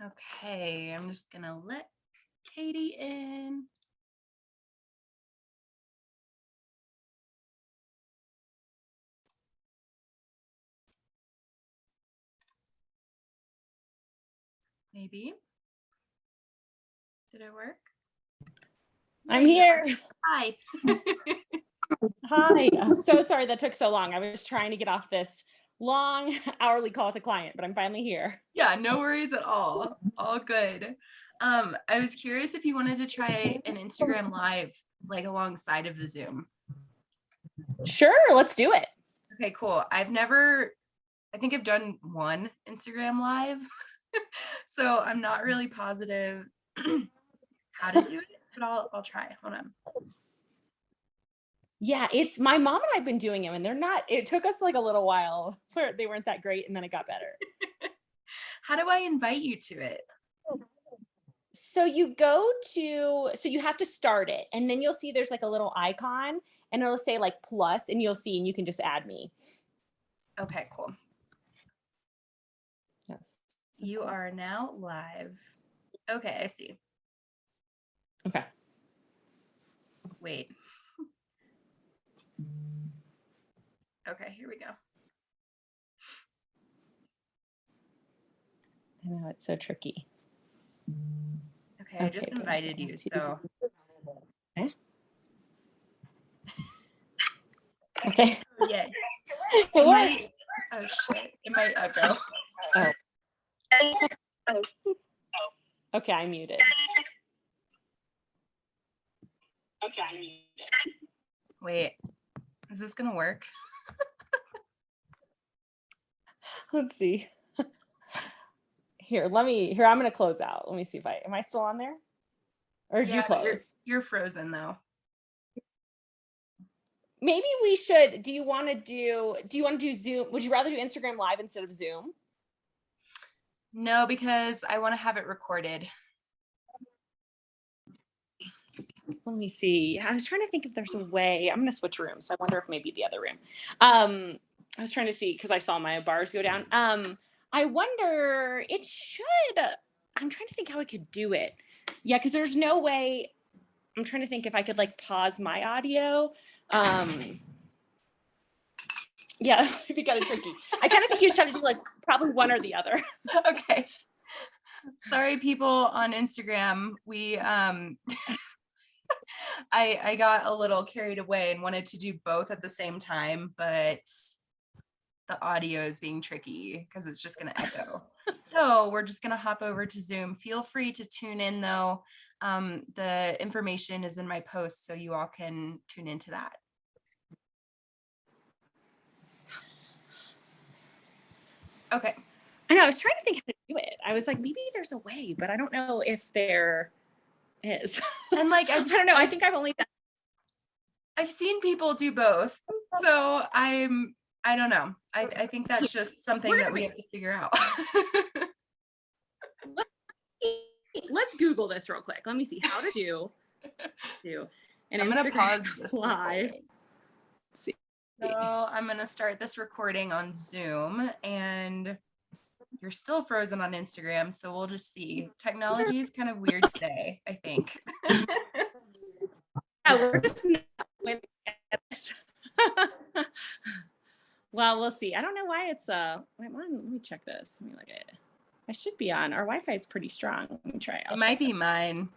Okay, I'm just gonna let Katie in. Maybe. Did it work? I'm here. Hi. Hi. I'm so sorry that took so long. I was trying to get off this long hourly call with a client, but I'm finally here. Yeah, no worries at all. All good. I was curious if you wanted to try an Instagram live like alongside of the Zoom. Sure, let's do it. Okay, cool. I think I've done one Instagram live. So I'm not really positive how to do it, but I'll try. Hold on. Yeah, it's my mom and I've been doing them and it took us like a little while. They weren't that great and then it got better. How do I invite you to it? So you have to start it and then you'll see there's like a little icon and it'll say like plus and you'll see and you can just add me. Okay, cool. Yes. You are now live. Okay, I see. Okay. Wait. Okay, here we go. I know it's so tricky. Okay, I just invited you, so. Okay. Okay. Yeah. It works. Oh shit. It might echo. Oh. Okay, I muted. Wait. Is this gonna work? Let's see. Here, I'm gonna close out. Let me see am I still on there? Or did you close? You're frozen though. Maybe we should, do you want to do Zoom? Would you rather do Instagram Live instead of Zoom? No, because I want to have it recorded. Let me see. I was trying to think if there's a way. I'm going to switch rooms. I wonder if maybe the other room. I was trying to see because I saw my bars go down. I wonder I'm trying to think how I could do it. Yeah, because there's no way. I'm trying to think if I could like pause my audio. Yeah, it'd be kind of tricky. I kind of think you just have to do like probably one or the other. Okay. Sorry, people on Instagram. We I got a little carried away and wanted to do both at the same time, but the audio is being tricky because it's just going to echo. So we're just going to hop over to Zoom. Feel free to tune in though. The information is in my post, so you all can tune into that. Okay. I know, I was trying to think how to do it. I was like, maybe there's a way, but I don't know if there is. And like, I don't know. I think I've seen people do both. So I don't know. I think that's just something that we have to figure out. Let's Google this real quick. Let me see how to do. And I'm going to pause this live. See. So I'm going to start this recording on Zoom and you're still frozen on Instagram. So we'll just see. Technology is kind of weird today, I think. Yeah, we're just well, we'll see. I don't know why it's wait, let me check this. Let me look at it. I should be on. Our Wi-Fi is pretty strong. Let me try it. It might be mine.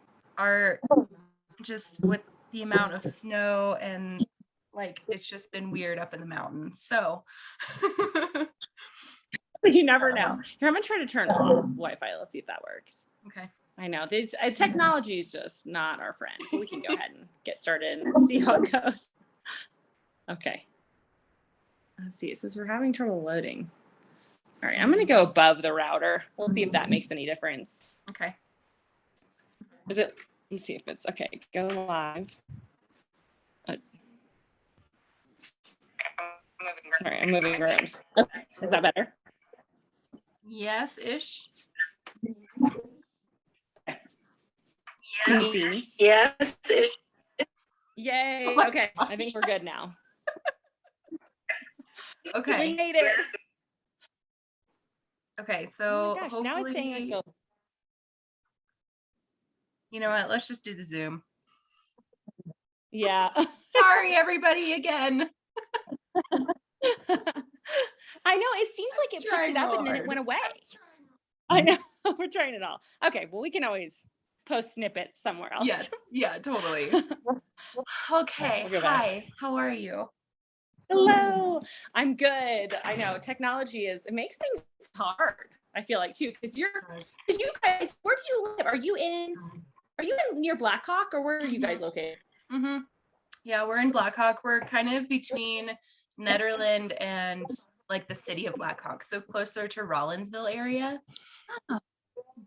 Just with the amount of snow and like it's just been weird up in the mountains. So you never know. Here, I'm gonna try to turn off Wi-Fi. Let's see if that works. Okay. I know this technology is just not our friend. We can go ahead and get started and see how it goes. Okay. Let's see. It says we're having trouble loading. All right, I'm gonna go above the router. We'll see if that makes any difference. Okay. Let's see if it's okay. Go live. All right, I'm moving rooms. Okay. Is that better? Yes-ish. Can you see me? Yes. Yay. Oh okay. Gosh. I think we're good now. Okay. We made it. Okay, so oh my gosh, now it's saying You know what? Let's just do the Zoom. Yeah. Sorry, everybody, again. I know, it seems like it picked it Trying up real and then it hard. went away. I know. We're trying it all. Okay, well, we can always post snippets somewhere Yeah, else. yeah, totally. Okay, We'll go back. hi. How are you? Hello. I'm good. I know technology it makes things hard. I feel like too, because you guys, where do you live? Are you in near Blackhawk or where are you guys located? Mm-hmm. Yeah, we're in Blackhawk. We're kind of between Netherland and like the city of Blackhawk, so closer to Rollinsville area.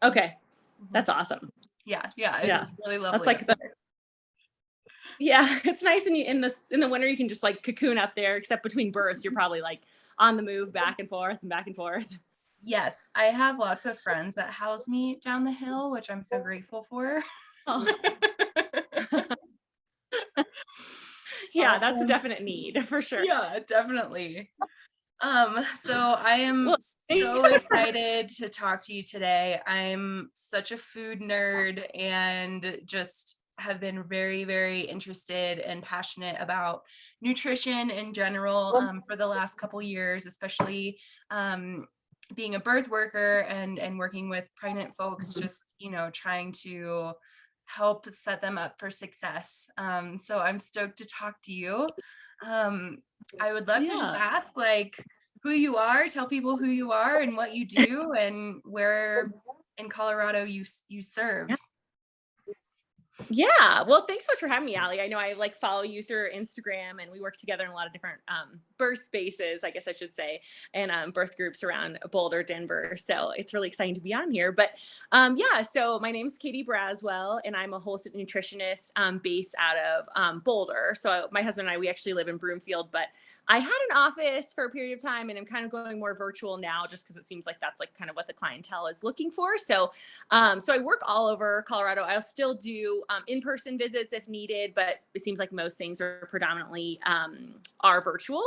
Okay, Mhm. that's awesome. Yeah, Yeah, it's really that's lovely up like the there. yeah, it's nice in the winter you can just like cocoon up there. Except between births, you're probably like on the move back and forth and back and forth. Yes, I have lots of friends that house me down the hill, which I'm so grateful for. Oh, yeah, that's a Awesome. definite need for sure. Yeah, definitely. So I am Well, thanks so so much for excited to talk to you today. I'm such a food nerd and just have been very, very interested and passionate about nutrition in general for the last couple years, especially um, being a birth worker and working with pregnant folks, just, trying to help set them up for success. So I'm stoked to talk to you. Um, I would love to just yeah. ask, like, who you are, tell people who you are and what you do and where in Colorado you serve. Yeah. Well, thanks so much for having me, Allie. I know I like follow you through Instagram and we work together in a lot of different birth spaces, I guess I should say, and birth groups around Boulder, Denver. So it's really exciting to be on here. But yeah, so my name is Katie Braswell and I'm a holistic nutritionist based out of Boulder. So my husband and I, we actually live in Broomfield, but I had an office for a period of time and I'm kind of going more virtual now just because it seems like that's like kind of what the clientele is looking for. So I work all over Colorado. I'll still do in-person visits if needed, but it seems like most things are predominantly are virtual.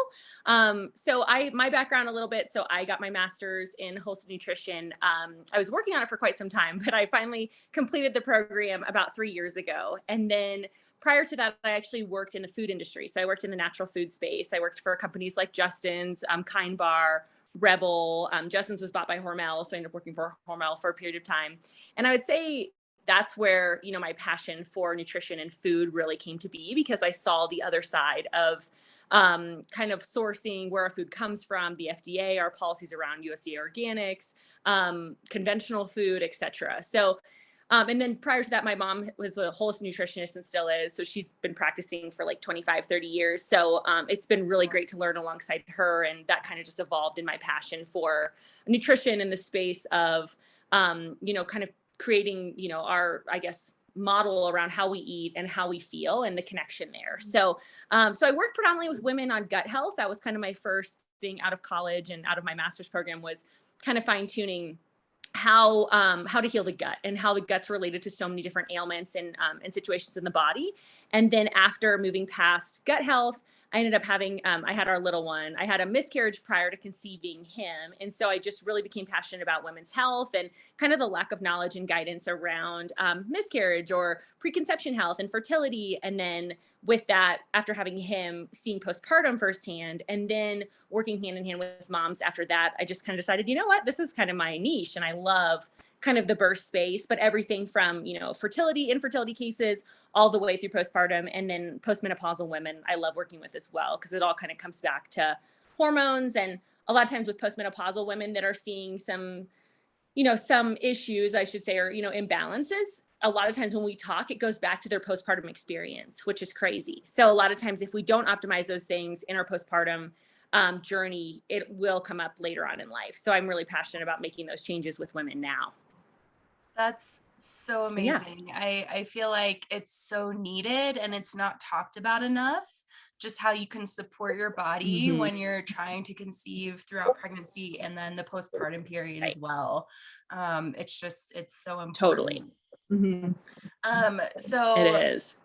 My background a little bit. So I got my master's in holistic nutrition. I was working on it for quite some time, but I finally completed the program about 3 years ago. And then prior to that, I actually worked in the food industry. So I worked in the natural food space. I worked for companies like Justin's, Kind Bar, Rebel. Justin's was bought by Hormel, so I ended up working for Hormel for a period of time. And I would say that's where my passion for nutrition and food really came to be because I saw the other side of kind of sourcing where our food comes from, the FDA, our policies around USDA organics, conventional food, etc. And then prior to that, my mom was a holistic nutritionist and still is. So she's been practicing for like 25, 30 years. So it's been really great to learn alongside her. And that kind of just evolved in my passion for nutrition in the space of, kind of creating, our, I guess, model around how we eat and how we feel and the connection there. So I worked predominantly with women on gut health. That was kind of my first thing out of college and out of my master's program was kind of fine tuning how to heal the gut and how the gut's related to so many different ailments and situations in the body. And then after moving past gut health, I ended up having I had our little one. I had a miscarriage prior to conceiving him, and so I just really became passionate about women's health and kind of the lack of knowledge and guidance around miscarriage or preconception health and fertility. And then with that, after having him, seeing postpartum firsthand, and then working hand in hand with moms after that, I just kind of decided, you know what, this is kind of my niche. And I love kind of the birth space, but everything from, fertility, infertility cases, all the way through postpartum, and then postmenopausal women, I love working with as well, because it all kind of comes back to hormones. And a lot of times with postmenopausal women that are seeing some issues, I should say, or, imbalances. A lot of times when we talk, it goes back to their postpartum experience, which is crazy. So a lot of times if we don't optimize those things in our postpartum journey, it will come up later on in life. So I'm really passionate about making those changes with women now. That's so So yeah. amazing. I feel like it's so needed and it's not talked about enough, just how you can support your body Mm-hmm. when you're trying to conceive throughout pregnancy and then the postpartum period Right. as well. It's so Totally. important. Mm-hmm. It So is.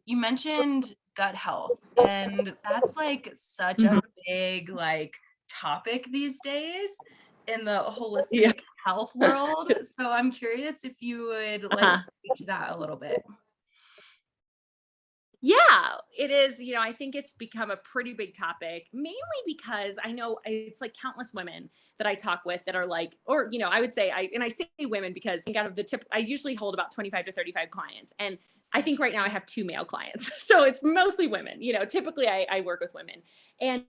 you mentioned gut health, and that's like such Mm-hmm. a big like topic these days in the Yeah. holistic health world. So I'm curious if you would like to speak to that a little bit. Yeah, it is. I think it's become a pretty big topic, mainly because I know it's like countless women that I talk with that are like, or, I would say and I say women because out of the tip, I usually hold about 25 to 35 clients. And I think right now I have 2 male clients. So it's mostly women, typically I work with women. And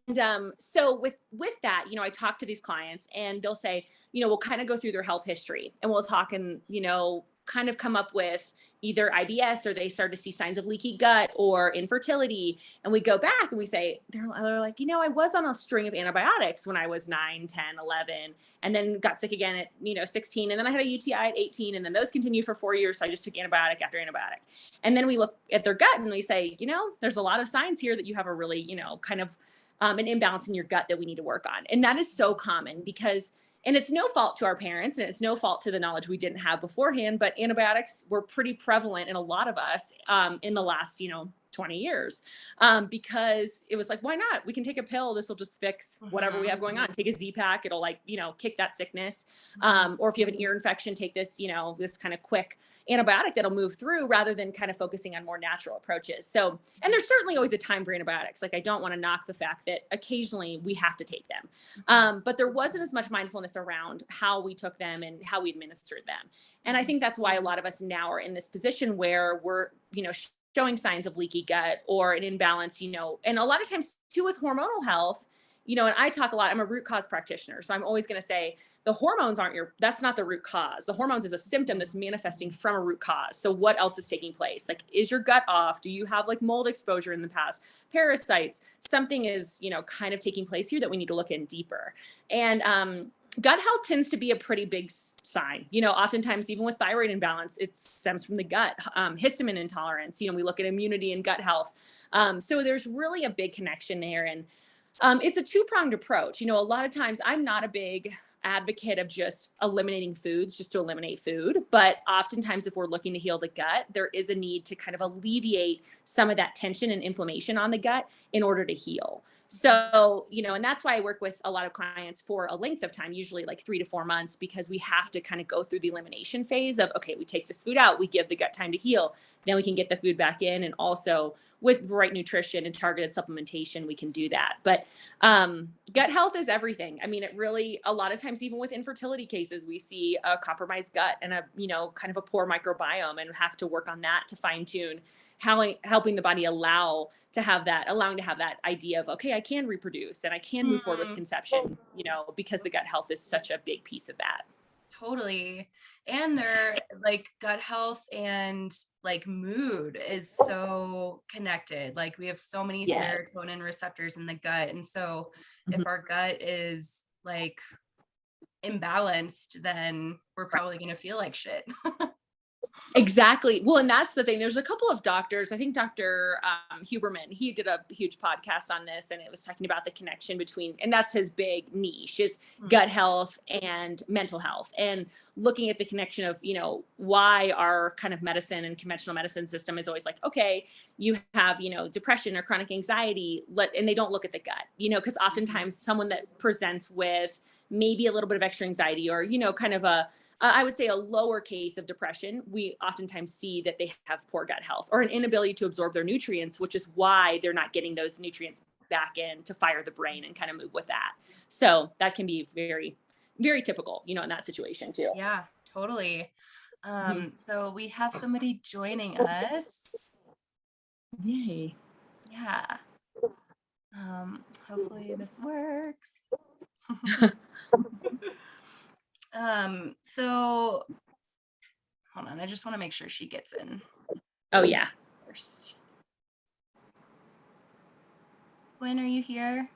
so with that, I talk to these clients and they'll say, we'll kind of go through their health history and we'll talk and, kind of come up with either IBS or they start to see signs of leaky gut or infertility. And we go back and we say, they're like, I was on a string of antibiotics when I was 9, 10, 11, and then got sick again at, 16. And then I had a UTI at 18. And then those continued for 4 years. So I just took antibiotic after antibiotic. And then we look at their gut and we say, there's a lot of signs here that you have a really, kind of an imbalance in your gut that we need to work on. And that is so common because and it's no fault to our parents and it's no fault to the knowledge we didn't have beforehand, but antibiotics were pretty prevalent in a lot of us in the last, 20 years because it was like, why not? We can take a pill. This will just fix whatever we have going on. Take a Z-Pack. It'll kick that sickness. Or if you have an ear infection, take this, this kind of quick antibiotic that'll move through rather than kind of focusing on more natural approaches. So, and there's certainly always a time for antibiotics. Like I don't want to knock the fact that occasionally we have to take them. But there wasn't as much mindfulness around how we took them and how we administered them. And I think that's why a lot of us now are in this position where we're, showing signs of leaky gut or an imbalance, and a lot of times too with hormonal health, and I talk a lot, I'm a root cause practitioner. So I'm always going to say the hormones that's not the root cause. The hormones is a symptom that's manifesting from a root cause. So what else is taking place? Like, is your gut off? Do you have like mold exposure in the past? Parasites? Something is, kind of taking place here that we need to look in deeper. And, gut health tends to be a pretty big sign. Oftentimes, even with thyroid imbalance, it stems from the gut. Histamine intolerance, we look at immunity and gut health. So there's really a big connection there. And it's a two-pronged approach. A lot of times I'm not a big advocate of just eliminating foods just to eliminate food. But oftentimes, if we're looking to heal the gut, there is a need to kind of alleviate some of that tension and inflammation on the gut in order to heal. So, and that's why I work with a lot of clients for a length of time, usually like 3 to 4 months, because we have to kind of go through the elimination phase of, okay, we take this food out, we give the gut time to heal, then we can get the food back in. And also with the right nutrition and targeted supplementation, we can do that. But gut health is everything. I mean, it really, a lot of times, even with infertility cases, we see a compromised gut and a, kind of a poor microbiome and have to work on that to fine tune helping the body allowing to have that idea of, okay, I can reproduce and I can move forward with conception, because the gut health is such a big piece of that. Totally. And their like gut health and like mood is so connected. Like we have so many serotonin receptors in the gut. And so if our gut is like imbalanced, then we're probably going to feel like shit. Exactly. Well, and that's the thing. There's a couple of doctors. I think Dr. Huberman, he did a huge podcast on this, and it was talking about the connection between, and that's his big niche, is gut health and mental health, and looking at the connection of, why our kind of medicine and conventional medicine system is always like, okay, you have, depression or chronic anxiety, and they don't look at the gut, because oftentimes someone that presents with maybe a little bit of extra anxiety or, kind of I would say a lower case of depression, we oftentimes see that they have poor gut health or an inability to absorb their nutrients, which is why they're not getting those nutrients back in to fire the brain and kind of move with that. So that can be very, very typical, in that situation too. Yeah, totally. So we have somebody joining us. Yay. Yeah. Hopefully this works. So hold on, I just want to make sure she gets in. Oh yeah. First. When are you here?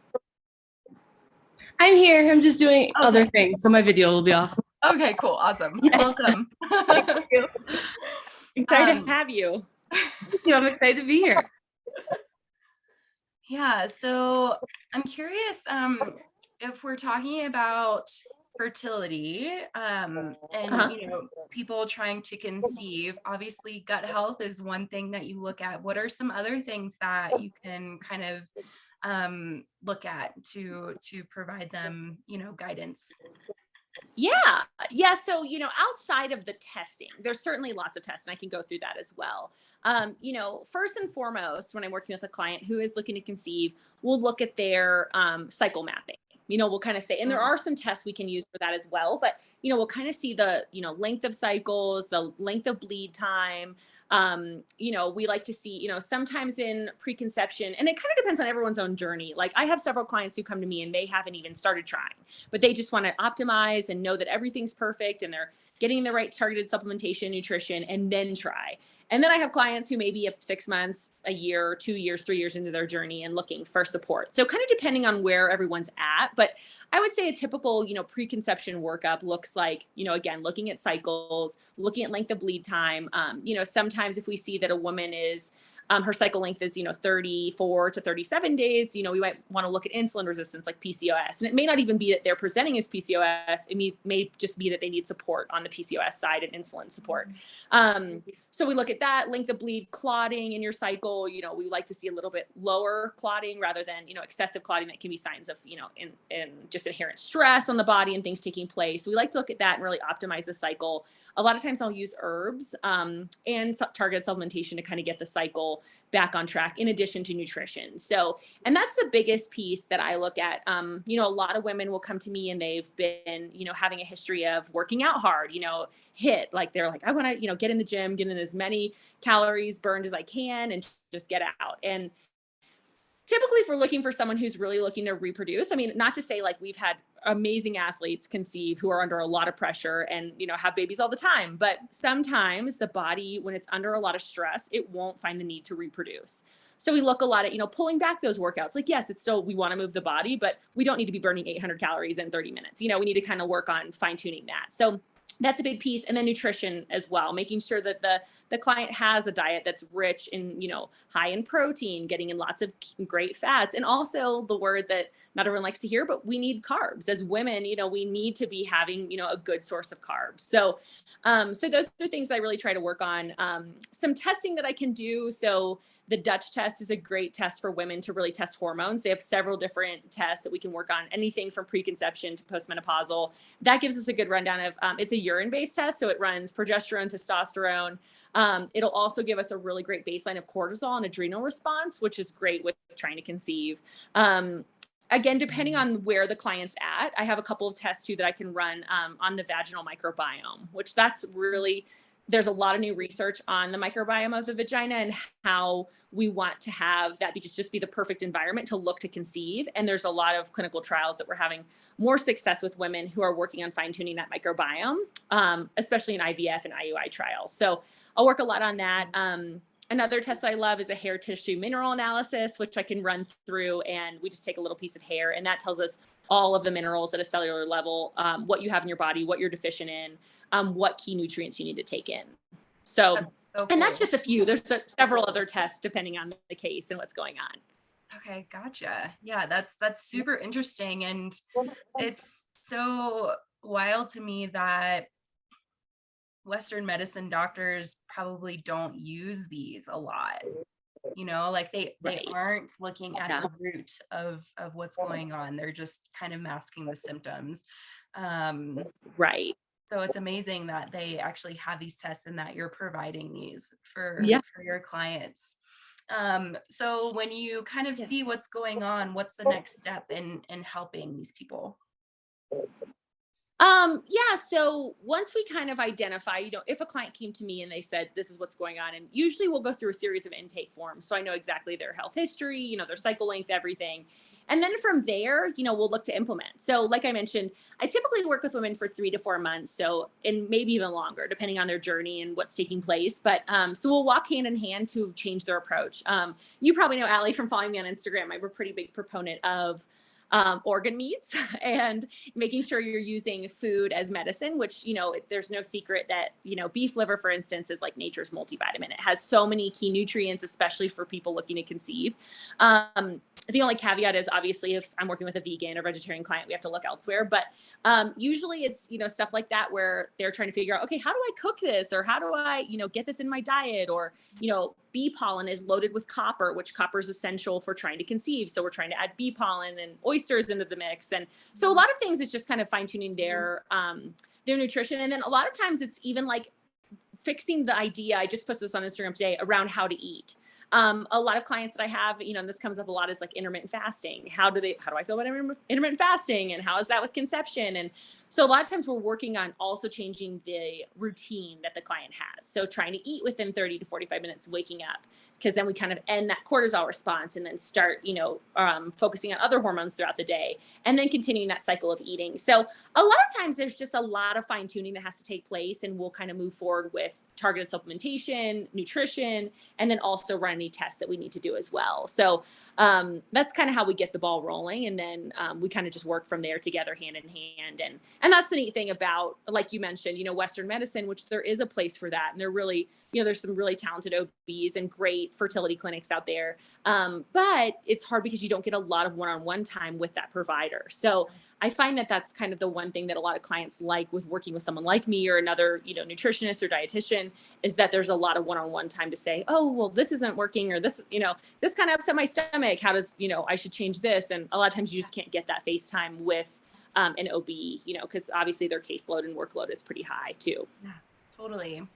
I'm here. I'm just doing other things, so my video will be off. Okay, cool. Awesome. Yeah. Welcome. Thank you. Excited to have you. Thank you. I'm excited to be here. Yeah, so I'm curious if we're talking about fertility and people trying to conceive, obviously gut health is one thing that you look at. What are some other things that you can kind of look at to provide them guidance? Yeah. Yeah. So, outside of the testing, there's certainly lots of tests, and I can go through that as well. First and foremost, when I'm working with a client who is looking to conceive, we'll look at their cycle mapping. We'll kind of say, and there Mm. are some tests we can use for that as well, but, we'll kind of see the, length of cycles, the length of bleed time. We like to see, sometimes in preconception, and it kind of depends on everyone's own journey. Like I have several clients who come to me and they haven't even started trying, but they just want to optimize and know that everything's perfect and they're getting the right targeted supplementation, nutrition, and then try. And then I have clients who may be 6 months, a year, 2 years, 3 years into their journey and looking for support. So kind of depending on where everyone's at, but I would say a typical, preconception workup looks like, again, looking at cycles, looking at length of bleed time. Sometimes if we see that a woman is her cycle length is, 34 to 37 days, we might want to look at insulin resistance like PCOS. And it may not even be that they're presenting as PCOS. It may just be that they need support on the PCOS side and insulin support. So we look at that length of bleed, clotting in your cycle. We like to see a little bit lower clotting rather than, excessive clotting that can be signs of, in just inherent stress on the body and things taking place. So we like to look at that and really optimize the cycle. A lot of times I'll use herbs and targeted supplementation to kind of get the cycle back on track in addition to nutrition. So, and that's the biggest piece that I look at. A lot of women will come to me and they've been, having a history of working out hard, they're like, I want to, get in the gym, get in as many calories burned as I can and just get out. And typically if we're looking for someone who's really looking to reproduce, I mean, not to say like we've had amazing athletes conceive who are under a lot of pressure and, have babies all the time, but sometimes the body, when it's under a lot of stress, it won't find the need to reproduce. So we look a lot at, pulling back those workouts. Like, yes, it's still, we want to move the body, but we don't need to be burning 800 calories in 30 minutes. We need to kind of work on fine tuning that. So that's a big piece. And then nutrition as well, making sure that the client has a diet that's rich in, high in protein, getting in lots of great fats. And also the word that not everyone likes to hear, but we need carbs as women, we need to be having, a good source of carbs. So those are things that I really try to work on. Some testing that I can do. So the Dutch test is a great test for women to really test hormones. They have several different tests that we can work on, anything from preconception to postmenopausal. That gives us a good rundown of, it's a urine-based test. So it runs progesterone, testosterone. It'll also give us a really great baseline of cortisol and adrenal response, which is great with trying to conceive. Again, depending on where the client's at, I have a couple of tests too that I can run on the vaginal microbiome, which that's really, there's a lot of new research on the microbiome of the vagina and how we want to have that just be the perfect environment to look to conceive. And there's a lot of clinical trials that we're having more success with women who are working on fine tuning that microbiome, especially in IVF and IUI trials. So I'll work a lot on that. Another test I love is a hair tissue mineral analysis, which I can run through, and we just take a little piece of hair and that tells us all of the minerals at a cellular level, what you have in your body, what you're deficient in, what key nutrients you need to take in. So, So and that's cool. just a few. There's several other tests depending on the case and what's going on. Okay, gotcha. Yeah, that's super interesting. And it's so wild to me that Western medicine doctors probably don't use these a lot. Like they Right. aren't looking at Yeah. the root of what's going on. They're just kind of masking the symptoms. Um, Right. so it's amazing that they actually have these tests and that you're providing these Yeah. for your clients. So when you kind of Yeah. see what's going on, what's the next step in helping these people? Yeah. So once we kind of identify, if a client came to me and they said, this is what's going on, and usually we'll go through a series of intake forms. So I know exactly their health history, their cycle length, everything. And then from there, we'll look to implement. So like I mentioned, I typically work with women for 3 to 4 months. So, and maybe even longer, depending on their journey and what's taking place. But, so we'll walk hand in hand to change their approach. You probably know Allie from following me on Instagram. I'm a pretty big proponent of organ meats and making sure you're using food as medicine, which, there's no secret that, beef liver, for instance, is like nature's multivitamin. It has so many key nutrients, especially for people looking to conceive. the only caveat is obviously if I'm working with a vegan or vegetarian client, we have to look elsewhere. But usually it's, stuff like that where they're trying to figure out, okay, how do I cook this? Or how do I, get this in my diet? Or, bee pollen is loaded with copper, which copper is essential for trying to conceive. So we're trying to add bee pollen and oysters into the mix. And so a lot of things, it's just kind of fine tuning their nutrition. And then a lot of times it's even like fixing the idea. I just posted this on Instagram today around how to eat. A lot of clients that I have, and this comes up a lot, is like intermittent fasting. How do I feel about intermittent fasting, and how is that with conception? And so a lot of times we're working on also changing the routine that the client has. So trying to eat within 30 to 45 minutes of waking up, because then we kind of end that cortisol response and then start, focusing on other hormones throughout the day, and then continuing that cycle of eating. So a lot of times there's just a lot of fine tuning that has to take place, and we'll kind of move forward with targeted supplementation, nutrition, and then also run any tests that we need to do as well. So that's kind of how we get the ball rolling. And then we kind of just work from there together hand in hand. And that's the neat thing about, like you mentioned, Western medicine, which there is a place for that. And they're really, there's some really talented OBs and great fertility clinics out there. But it's hard because you don't get a lot of one-on-one time with that provider. So I find that that's kind of the one thing that a lot of clients like with working with someone like me or another, nutritionist or dietitian, is that there's a lot of one-on-one time to say, oh, well, this isn't working, or this, this kind of upset my stomach. How does, I should change this. And a lot of times you just can't get that FaceTime with an OB, because obviously their caseload and workload is pretty high too. Yeah, totally.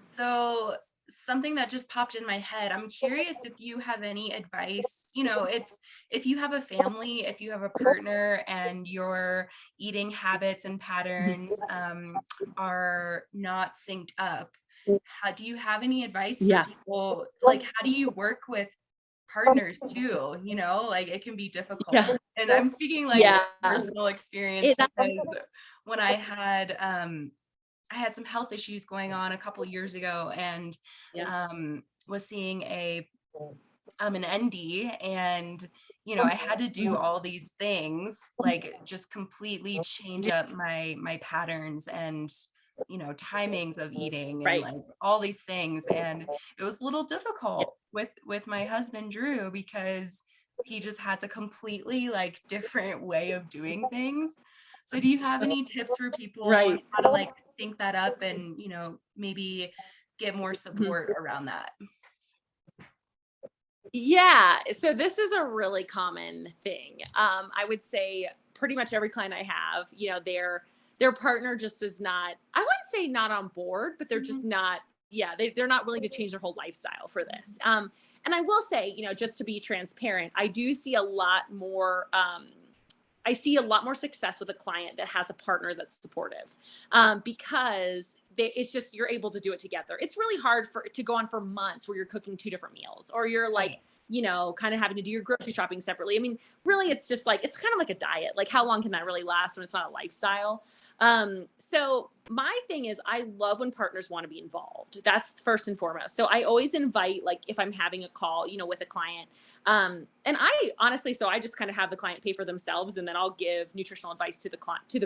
So something that just popped in my head, I'm curious if you have any advice. It's, if you have a family, if you have a partner and your eating habits and patterns are not synced up, how do you have any advice for people? Like, how do you work with partners too? Like, it can be difficult. And I'm speaking like personal experience, because when I had some health issues going on a couple years ago, and was seeing an ND, and I had to do all these things, like just completely change up my patterns and timings of eating, and like all these things. And it was a little difficult with my husband Drew, because he just has a completely like different way of doing things. So do you have any tips for people on how to like sync that up and, maybe get more support around that? Yeah. So this is a really common thing. I would say pretty much every client I have, their partner just is not, I wouldn't say not on board, but they're just not, they're not willing to change their whole lifestyle for this. And I will say, just to be transparent, I do see a lot more, I see a lot more success with a client that has a partner that's supportive, because it's just, you're able to do it together. It's really hard to go on for months where you're cooking 2 different meals, or you're like, kind of having to do your grocery shopping separately. I mean, really, it's just like, it's kind of like a diet. Like, how long can that really last when it's not a lifestyle? So my thing is, I love when partners want to be involved. That's first and foremost. So I always invite, like, if I'm having a call, with a client, and I honestly, so I just kind of have the client pay for themselves, and then I'll give nutritional advice to the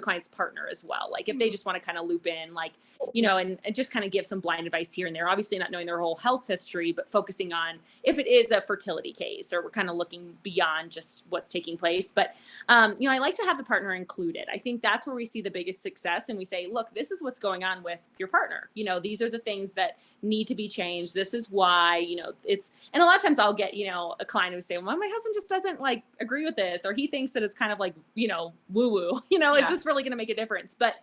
client's partner as well. Like, if they just want to kind of loop in, like, and just kind of give some blind advice here and there, obviously not knowing their whole health history, but focusing on if it is a fertility case, or we're kind of looking beyond just what's taking place. But, I like to have the partner included. I think that's where we see the biggest success. And we say, look, this is what's going on with your partner. These are the things that need to be changed. This is why, it's, and a lot of times I'll get, a client who say, well, my husband just doesn't like agree with this, or he thinks that it's kind of like, woo woo, is this really going to make a difference? But,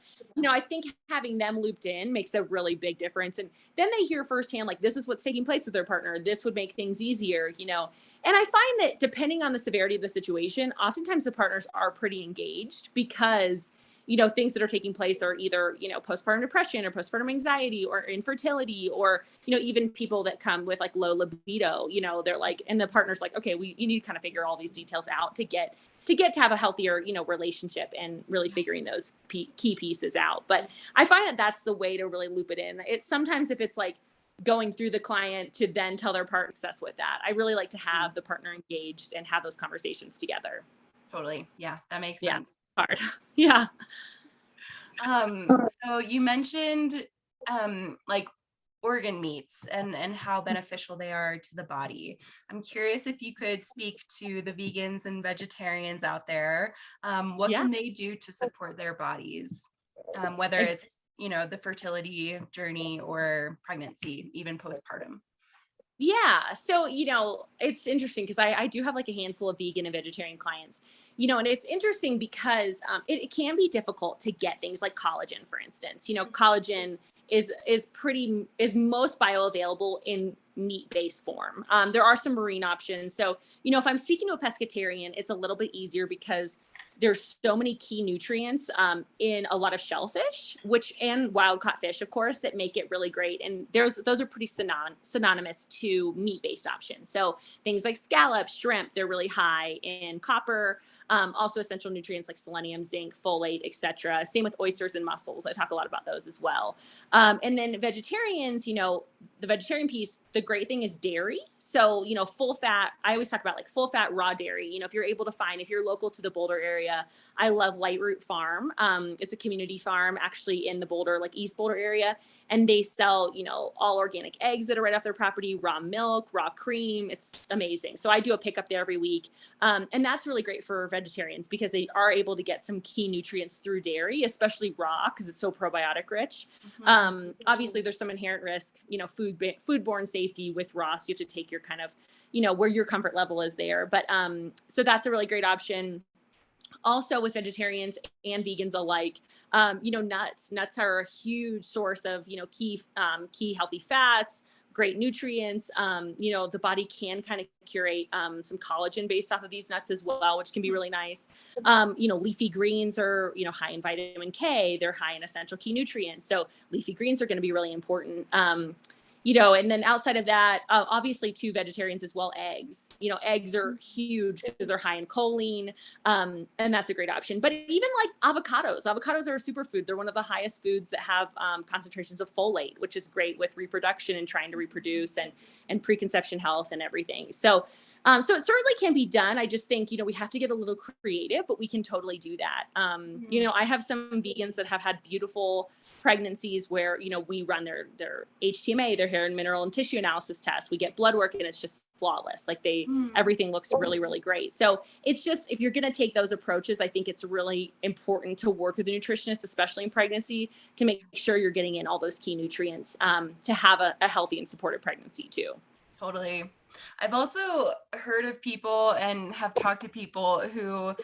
I think having them looped in makes a really big difference. And then they hear firsthand, like, this is what's taking place with their partner. This would make things easier, And I find that depending on the severity of the situation, oftentimes the partners are pretty engaged, because things that are taking place are either, postpartum depression or postpartum anxiety or infertility, or, even people that come with like low libido, they're like, and the partner's like, okay, you need to kind of figure all these details out to get to have a healthier, relationship, and really figuring those key pieces out. But I find that that's the way to really loop it in. It's sometimes, if it's like going through the client to then tell their partner success with that, I really like to have the partner engaged and have those conversations together. Totally. Yeah, that makes sense. Hard. Yeah. So you mentioned like organ meats and how beneficial they are to the body. I'm curious if you could speak to the vegans and vegetarians out there. What Yeah. can they do to support their bodies? Whether it's, the fertility journey or pregnancy, even postpartum. Yeah. So, it's interesting because I do have like a handful of vegan and vegetarian clients, and it's interesting because it can be difficult to get things like collagen, for instance. Collagen is most bioavailable in meat-based form. There are some marine options. So, if I'm speaking to a pescatarian, it's a little bit easier because there's so many key nutrients in a lot of shellfish, and wild caught fish, of course, that make it really great. And those are pretty synonymous to meat-based options. So things like scallops, shrimp, they're really high in copper. Also essential nutrients like selenium, zinc, folate, etc. Same with oysters and mussels. I talk a lot about those as well. And then vegetarians, the vegetarian piece, the great thing is dairy. So, full fat, I always talk about like full fat raw dairy. If you're able to find, if you're local to the Boulder area, I love Light Root Farm. It's a community farm actually in the Boulder, like East Boulder area. And they sell, all organic eggs that are right off their property, raw milk, raw cream. It's amazing. So I do a pickup there every week. And that's really great for vegetarians because they are able to get some key nutrients through dairy, especially raw, because it's so probiotic rich. Obviously there's some inherent risk, foodborne safety with raw. So you have to take your kind of, where your comfort level is there. But so that's a really great option. Also with vegetarians and vegans alike, nuts are a huge source of, key healthy fats, great nutrients. The body can kind of curate some collagen based off of these nuts as well, which can be really nice. Leafy greens are, high in vitamin K, they're high in essential key nutrients. So leafy greens are going to be really important. And then outside of that, obviously too, vegetarians as well, eggs, eggs are huge because they're high in choline. And that's a great option. But even like avocados are a superfood. They're one of the highest foods that have concentrations of folate, which is great with reproduction and trying to reproduce and preconception health and everything. So it certainly can be done. I just think, we have to get a little creative, but we can totally do that. I have some vegans that have had beautiful pregnancies where, we run their HTMA, their hair and mineral and tissue analysis tests. We get blood work and it's just flawless. Like everything looks really, really great. So it's just, if you're going to take those approaches, I think it's really important to work with a nutritionist, especially in pregnancy, to make sure you're getting in all those key nutrients to have a healthy and supported pregnancy too. Totally. I've also heard of people and have talked to people who,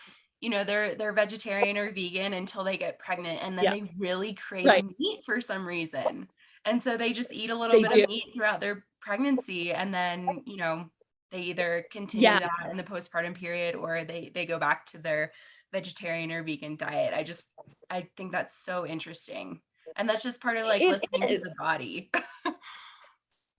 they're vegetarian or vegan until they get pregnant, and then they really crave meat for some reason. And so they just eat a little bit of meat throughout their pregnancy, and then, they either continue that in the postpartum period or they go back to their vegetarian or vegan diet. I think that's so interesting. And that's just part of like listening to the body.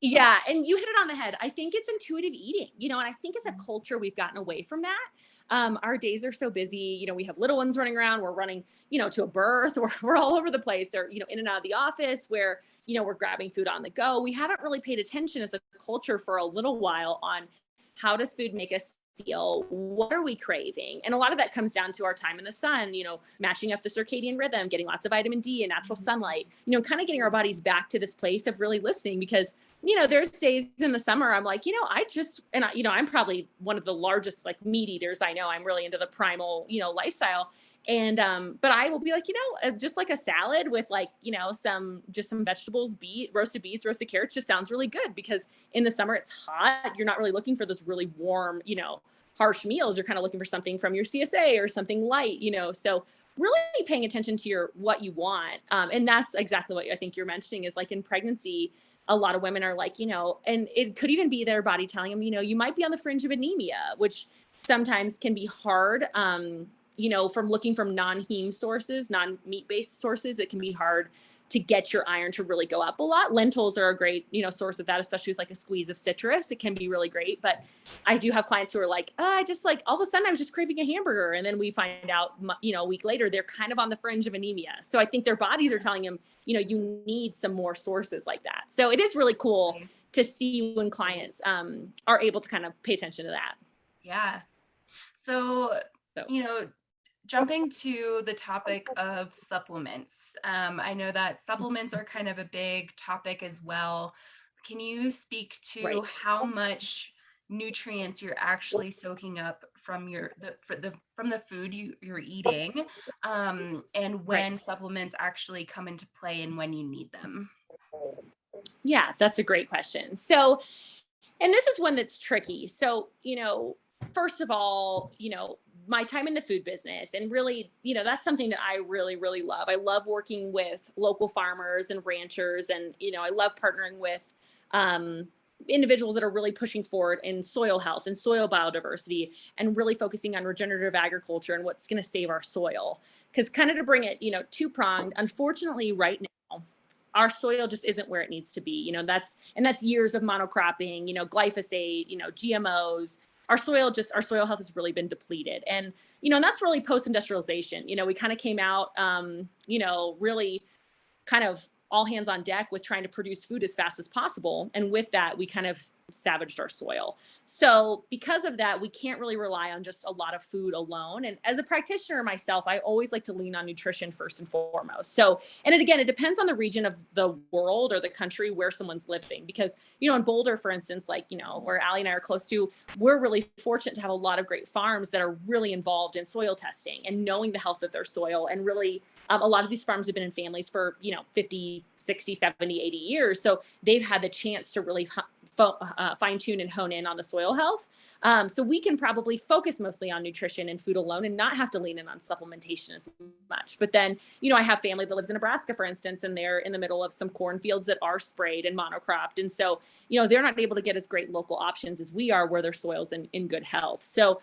Yeah. And you hit it on the head. I think it's intuitive eating, and I think as a culture, we've gotten away from that. Our days are so busy, we have little ones running around, we're running, to a birth, we're all over the place, or, in and out of the office where, we're grabbing food on the go. We haven't really paid attention as a culture for a little while on how does food make us feel? What are we craving? And a lot of that comes down to our time in the sun, matching up the circadian rhythm, getting lots of vitamin D and natural sunlight, kind of getting our bodies back to this place of really listening because, there's days in the summer, I'm like, I'm probably one of the largest like meat eaters. I know I'm really into the primal, lifestyle. And, but I will be like, just like a salad with like, some vegetables, roasted beets, roasted carrots just sounds really good because in the summer it's hot. You're not really looking for those really warm, harsh meals. You're kind of looking for something from your CSA or something light, so really paying attention to what you want. And that's exactly what I think you're mentioning is like in pregnancy, a lot of women are like, and it could even be their body telling them, you might be on the fringe of anemia, which sometimes can be hard. From looking from non-heme sources, non-meat-based sources, it can be hard to get your iron to really go up a lot. Lentils are a great, source of that, especially with like a squeeze of citrus. It can be really great. But I do have clients who are like, I just like all of a sudden I was just craving a hamburger. And then we find out, a week later, they're kind of on the fringe of anemia. So I think their bodies are telling them, you need some more sources like that. So it is really cool to see when clients are able to kind of pay attention to that. Yeah. So. jumping to the topic of supplements, I know that supplements are kind of a big topic as well. Can you speak to Right. how much nutrients you're actually soaking up from from the food you're eating, and Right. when supplements actually come into play and when you need them? Yeah, that's a great question. So, and this is one that's tricky. So, first of all, my time in the food business and really, that's something that I really, really love. I love working with local farmers and ranchers, and, I love partnering with um, individuals that are really pushing forward in soil health and soil biodiversity and really focusing on regenerative agriculture and what's going to save our soil. Because kind of to bring it, two pronged, unfortunately, right now, our soil just isn't where it needs to be. That's years of monocropping, glyphosate, GMOs. Our soil health has really been depleted. And that's really post-industrialization. We kind of came out, really kind of all hands on deck with trying to produce food as fast as possible. And with that, we kind of savaged our soil. So, because of that, we can't really rely on just a lot of food alone. And as a practitioner myself, I always like to lean on nutrition first and foremost. So, and again, it depends on the region of the world or the country where someone's living. Because, in Boulder, for instance, like, where Allie and I are close to, we're really fortunate to have a lot of great farms that are really involved in soil testing and knowing the health of their soil and really a lot of these farms have been in families for 50, 60, 70, 80 years, so they've had the chance to really fine tune and hone in on the soil health. So we can probably focus mostly on nutrition and food alone and not have to lean in on supplementation as much. But then I have family that lives in Nebraska, for instance, and they're in the middle of some cornfields that are sprayed and monocropped, and so they're not able to get as great local options as we are where their soil's in good health. So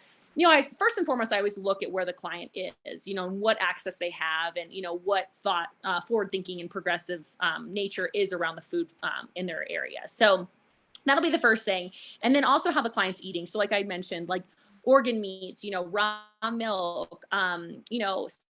I first and foremost, I always look at where the client is, and what access they have, and what thought, forward thinking and progressive nature is around the food in their area. So that'll be the first thing, and then also how the client's eating. So, like I mentioned, like organ meats, raw milk,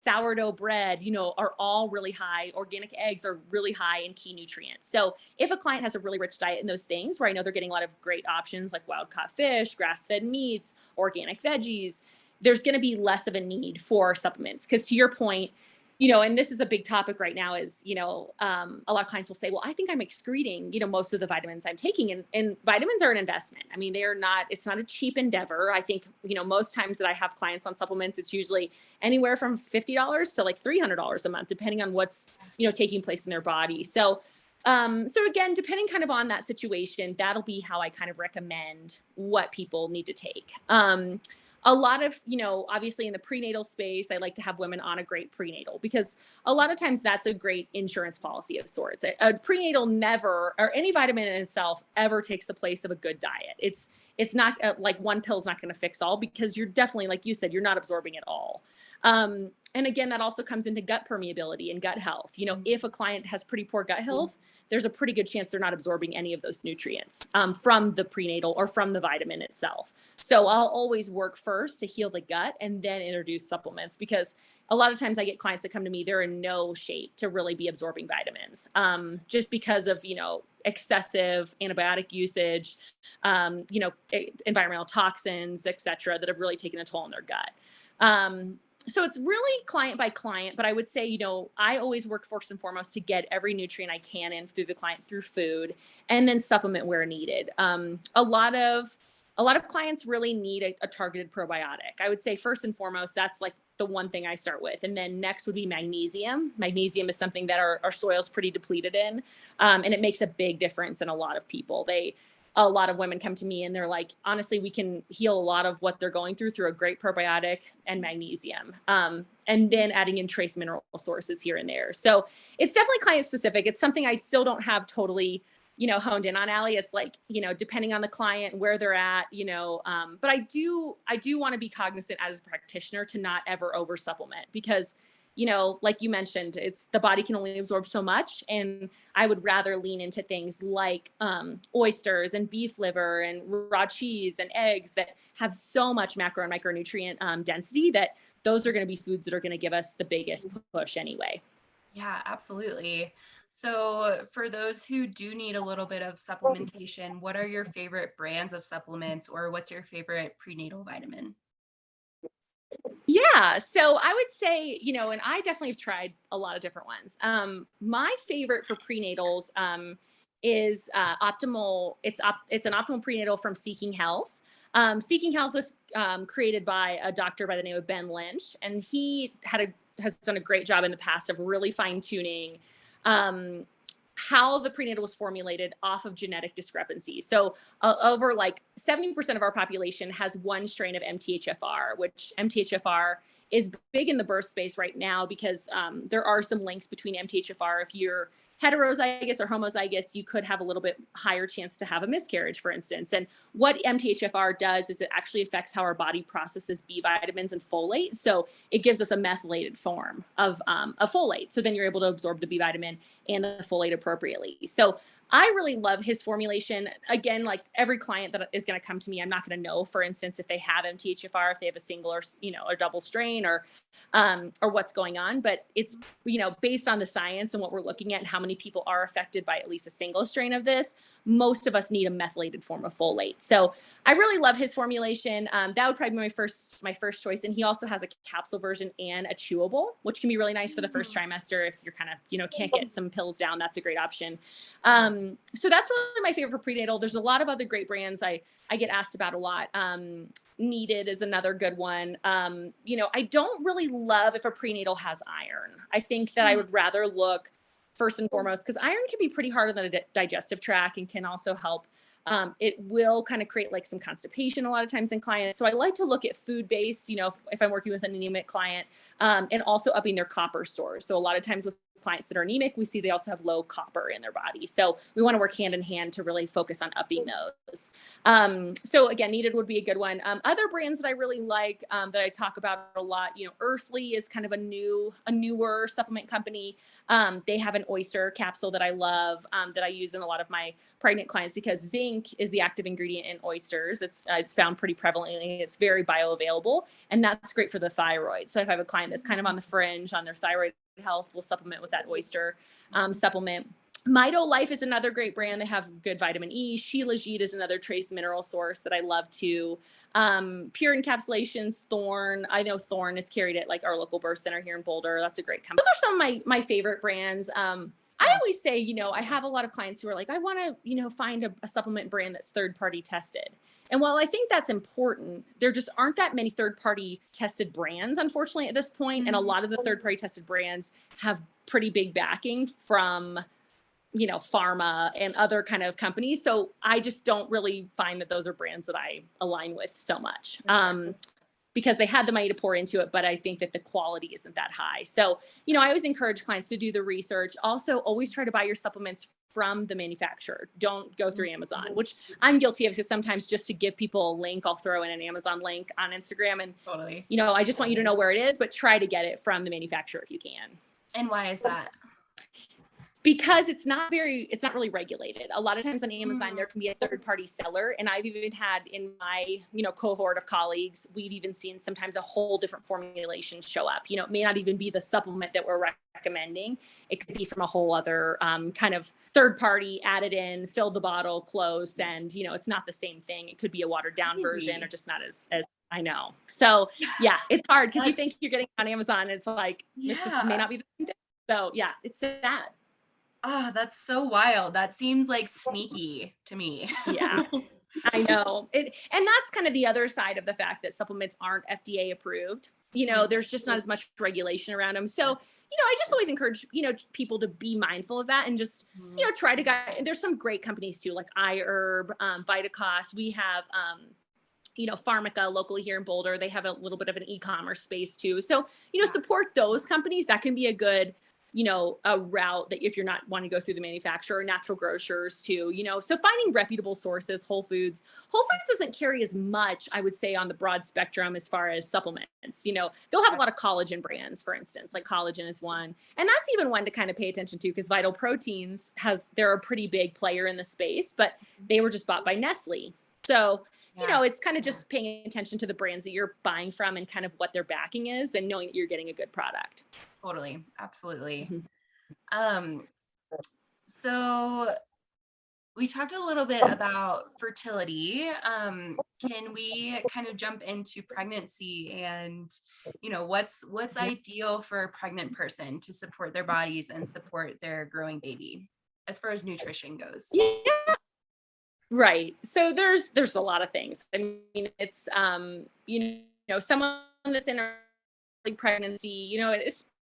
sourdough bread, are all really high. Organic eggs are really high in key nutrients. So if a client has a really rich diet in those things, where I know they're getting a lot of great options like wild caught fish, grass-fed meats, organic veggies, there's going to be less of a need for supplements. Because to your point, and this is a big topic right now is, a lot of clients will say, well, I think I'm excreting, most of the vitamins I'm taking. And vitamins are an investment. I mean, it's not a cheap endeavor. I think, most times that I have clients on supplements, it's usually anywhere from $50 to like $300 a month, depending on what's, taking place in their body. So again, depending kind of on that situation, that'll be how I kind of recommend what people need to take. A lot of, obviously in the prenatal space, I like to have women on a great prenatal because a lot of times that's a great insurance policy of sorts. A prenatal never, or any vitamin in itself, ever takes the place of a good diet. It's not like one pill's not going to fix all, because you're definitely, like you said, you're not absorbing it all. And again, that also comes into gut permeability and gut health. If a client has pretty poor gut health, there's a pretty good chance they're not absorbing any of those nutrients from the prenatal or from the vitamin itself. So I'll always work first to heal the gut and then introduce supplements, because a lot of times I get clients that come to me, they're in no shape to really be absorbing vitamins, just because of, excessive antibiotic usage, environmental toxins, et cetera, that have really taken a toll on their gut. So it's really client by client, but I would say, I always work first and foremost to get every nutrient I can in through the client through food, and then supplement where needed. A lot of clients really need a targeted probiotic. I would say first and foremost, that's like the one thing I start with. And then next would be magnesium. Magnesium is something that our soil's pretty depleted in. And it makes a big difference in a lot of people. A lot of women come to me and they're like, honestly, we can heal a lot of what they're going through a great probiotic and magnesium. And then adding in trace mineral sources here and there. So it's definitely client specific. It's something I still don't have totally, honed in on, Allie. It's like, depending on the client, where they're at, but I do want to be cognizant as a practitioner to not ever over supplement, because like you mentioned, it's the body can only absorb so much. And I would rather lean into things like oysters and beef liver and raw cheese and eggs that have so much macro and micronutrient density, that those are going to be foods that are going to give us the biggest push anyway. Yeah, absolutely. So for those who do need a little bit of supplementation, what are your favorite brands of supplements, or what's your favorite prenatal vitamin? Yeah, Yeah. So I would say, and I definitely have tried a lot of different ones. My favorite for prenatals is optimal. It's an optimal prenatal from Seeking Health. Seeking Health was created by a doctor by the name of Ben Lynch, and he has done a great job in the past of really fine tuning how the prenatal was formulated off of genetic discrepancies. So over like 70% of our population has one strain of MTHFR, which MTHFR is big in the birth space right now because there are some links between MTHFR. If you're heterozygous or homozygous, you could have a little bit higher chance to have a miscarriage, for instance. And what MTHFR does is it actually affects how our body processes B vitamins and folate. So it gives us a methylated form of a folate. So then you're able to absorb the B vitamin and the folate appropriately. So I really love his formulation. Again, like every client that is going to come to me, I'm not going to know, for instance, if they have MTHFR, if they have a single or, or double strain or what's going on. But it's, based on the science and what we're looking at and how many people are affected by at least a single strain of this, most of us need a methylated form of folate. So I really love his formulation. That would probably be my first choice. And he also has a capsule version and a chewable, which can be really nice for the first trimester. If you're kind of, can't get some pills down, that's a great option. So that's really my favorite for prenatal. There's a lot of other great brands I get asked about a lot. Needed is another good one. I don't really love if a prenatal has iron. I think that I would rather look first and foremost, because iron can be pretty hard on the digestive tract and can also help. It will kind of create like some constipation a lot of times in clients. So I like to look at food-based, if I'm working with an anemic client, and also upping their copper stores. So a lot of times with clients that are anemic, we see they also have low copper in their body. So we want to work hand in hand to really focus on upping those. So again, Needed would be a good one. Other brands that I really like that I talk about a lot, Earthly is kind of a newer supplement company. They have an oyster capsule that I love that I use in a lot of my pregnant clients because zinc is the active ingredient in oysters. It's found pretty prevalently. It's very bioavailable, and that's great for the thyroid. So if I have a client that's kind of on the fringe on their thyroid health, we'll supplement with that oyster supplement. Mito Life is another great brand. They have good vitamin E. Shilajit is another trace mineral source that I love too. Pure Encapsulations, Thorne. I know Thorne is carried at like our local birth center here in Boulder. That's a great company. Those are some of my favorite brands. I always say, I have a lot of clients who are like, I want to, find a supplement brand that's third-party tested. And while I think that's important, there just aren't that many third-party tested brands, unfortunately, at this point. And a lot of the third-party tested brands have pretty big backing from, pharma and other kind of companies. So I just don't really find that those are brands that I align with so much. Because they had the money to pour into it, but I think that the quality isn't that high. So, I always encourage clients to do the research. Also, always try to buy your supplements from the manufacturer. Don't go through Amazon, which I'm guilty of because sometimes just to give people a link, I'll throw in an Amazon link on Instagram and, Totally. I just want you to know where it is, but try to get it from the manufacturer if you can. And why is that? Because it's not really regulated. A lot of times on Amazon, there can be a third-party seller. And I've even had in my, cohort of colleagues, we've even seen sometimes a whole different formulation show up. It may not even be the supplement that we're recommending. It could be from a whole other kind of third-party, added in, fill the bottle, close, and, it's not the same thing. It could be a watered-down version or just not as I know. So yeah, it's hard because you think you're getting on Amazon. And it's like, this just may not be the same thing. So yeah, it's sad. Oh, that's so wild. That seems like sneaky to me. Yeah, I know it. And that's kind of the other side of the fact that supplements aren't FDA approved. There's just not as much regulation around them. So, I just always encourage, people to be mindful of that and just, try to guide. There's some great companies too, like iHerb, Vitacost. We have, Pharmaca locally here in Boulder. They have a little bit of an e-commerce space too. So, support those companies. That can be a good a route that if you're not wanting to go through the manufacturer, natural grocers too, so finding reputable sources. Whole Foods doesn't carry as much, I would say, on the broad spectrum as far as supplements. They'll have a lot of collagen brands, for instance, like collagen is one. And that's even one to kind of pay attention to because Vital Proteins they're a pretty big player in the space, but they were just bought by Nestle. So, it's kind of just paying attention to the brands that you're buying from and kind of what their backing is and knowing that you're getting a good product. Totally. Absolutely. So we talked a little bit about fertility. Can we kind of jump into pregnancy and, what's ideal for a pregnant person to support their bodies and support their growing baby as far as nutrition goes? Yeah. Right. So there's a lot of things. I mean, it's someone that's in early pregnancy,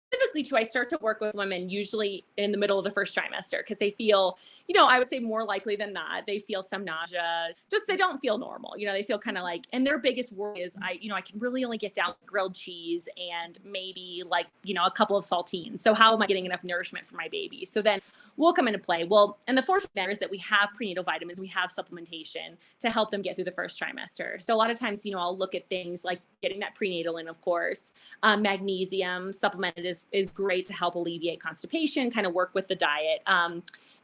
specifically too, I start to work with women usually in the middle of the first trimester because they feel, I would say more likely than not, they feel some nausea, just they don't feel normal. They feel kind of like, and their biggest worry is I can really only get down grilled cheese and maybe like, a couple of saltines. So how am I getting enough nourishment for my baby? So then will come into play. Well, and the fortunate matter is that we have prenatal vitamins, we have supplementation to help them get through the first trimester. So a lot of times, I'll look at things like getting that prenatal in, of course. Magnesium supplemented is great to help alleviate constipation, kind of work with the diet.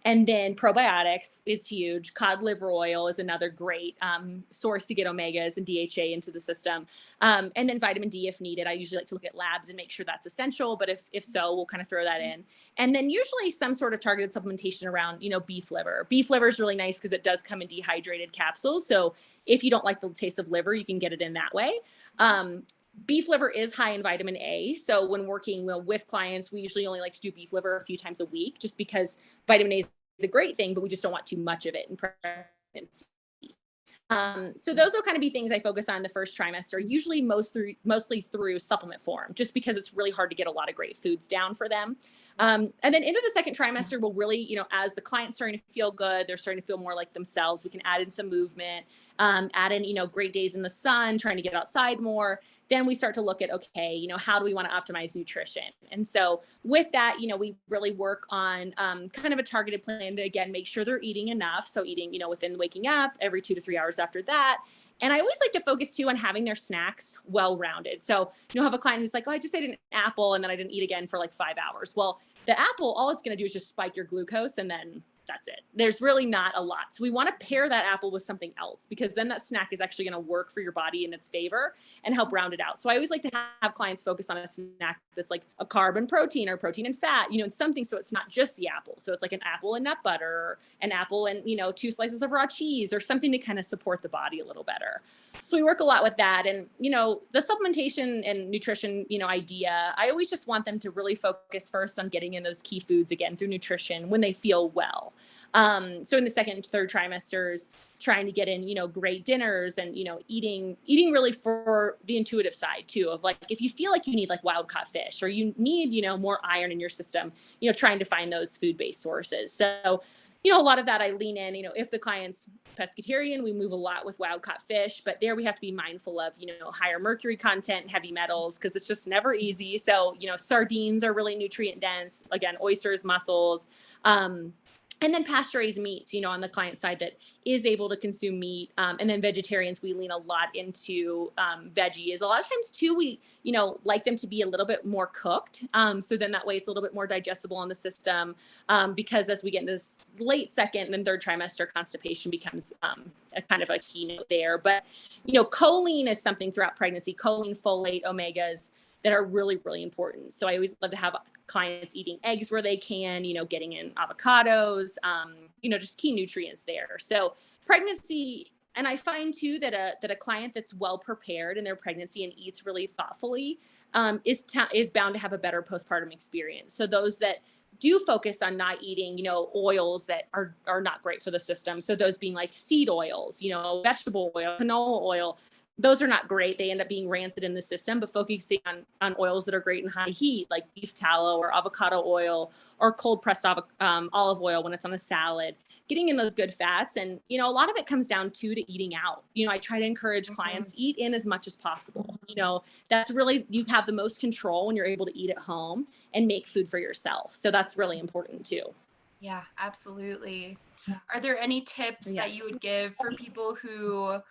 And then probiotics is huge. Cod liver oil is another great source to get omegas and DHA into the system. And then vitamin D if needed. I usually like to look at labs and make sure that's essential, but if so, we'll kind of throw that in. And then usually some sort of targeted supplementation around, beef liver. Beef liver is really nice because it does come in dehydrated capsules. So if you don't like the taste of liver, you can get it in that way. Beef liver is high in vitamin A. So when working with clients, we usually only like to do beef liver a few times a week just because vitamin A is a great thing, but we just don't want too much of it in pregnancy. So those will kind of be things I focus on in the first trimester, usually mostly through supplement form, just because it's really hard to get a lot of great foods down for them. And then into the second trimester, we'll really, as the client's starting to feel good, they're starting to feel more like themselves. We can add in some movement, add in, great days in the sun, trying to get outside more. Then we start to look at, okay, how do we want to optimize nutrition? And so with that, we really work on kind of a targeted plan to, again, make sure they're eating enough. So eating, within waking up every 2 to 3 hours after that. And I always like to focus too on having their snacks well-rounded. So, have a client who's like, oh, I just ate an apple and then I didn't eat again for like 5 hours. Well, the apple, all it's going to do is just spike your glucose and then that's it. There's really not a lot. So we want to pair that apple with something else because then that snack is actually going to work for your body in its favor and help round it out. So I always like to have clients focus on a snack that's like a carb and protein or protein and fat, and something so it's not just the apple. So it's like an apple and nut butter, or an apple and, 2 slices of raw cheese or something to kind of support the body a little better. So we work a lot with that. And, the supplementation and nutrition, idea, I always just want them to really focus first on getting in those key foods again through nutrition when they feel well. So in the second and third trimesters, trying to get in, great dinners and, eating really for the intuitive side too, of like, if you feel like you need like wild caught fish or you need, more iron in your system, trying to find those food-based sources. So, a lot of that I lean in, if the client's pescatarian, we move a lot with wild caught fish, but there we have to be mindful of, higher mercury content and heavy metals, because it's just never easy. So, sardines are really nutrient dense, again, oysters, mussels, and then pasture-raised meats, on the client side that is able to consume meat. And then vegetarians, we lean a lot into veggies. A lot of times too, we, like them to be a little bit more cooked. So then that way it's a little bit more digestible in the system, because as we get into this late second and third trimester, constipation becomes a kind of a keynote there. But, choline is something throughout pregnancy, choline, folate, omegas, that are really, really important. So I always love to have clients eating eggs where they can, getting in avocados, just key nutrients there. So pregnancy, and I find too that a client that's well prepared in their pregnancy and eats really thoughtfully is bound to have a better postpartum experience. So those that do focus on not eating, oils that are not great for the system. So those being like seed oils, vegetable oil, canola oil, those are not great. They end up being rancid in the system, but focusing on oils that are great in high heat, like beef tallow or avocado oil or cold pressed olive oil when it's on a salad, getting in those good fats. And, a lot of it comes down to eating out. I try to encourage clients eat in as much as possible. That's really, you have the most control when you're able to eat at home and make food for yourself. So that's really important too. Yeah, absolutely. Are there any tips that you would give for people who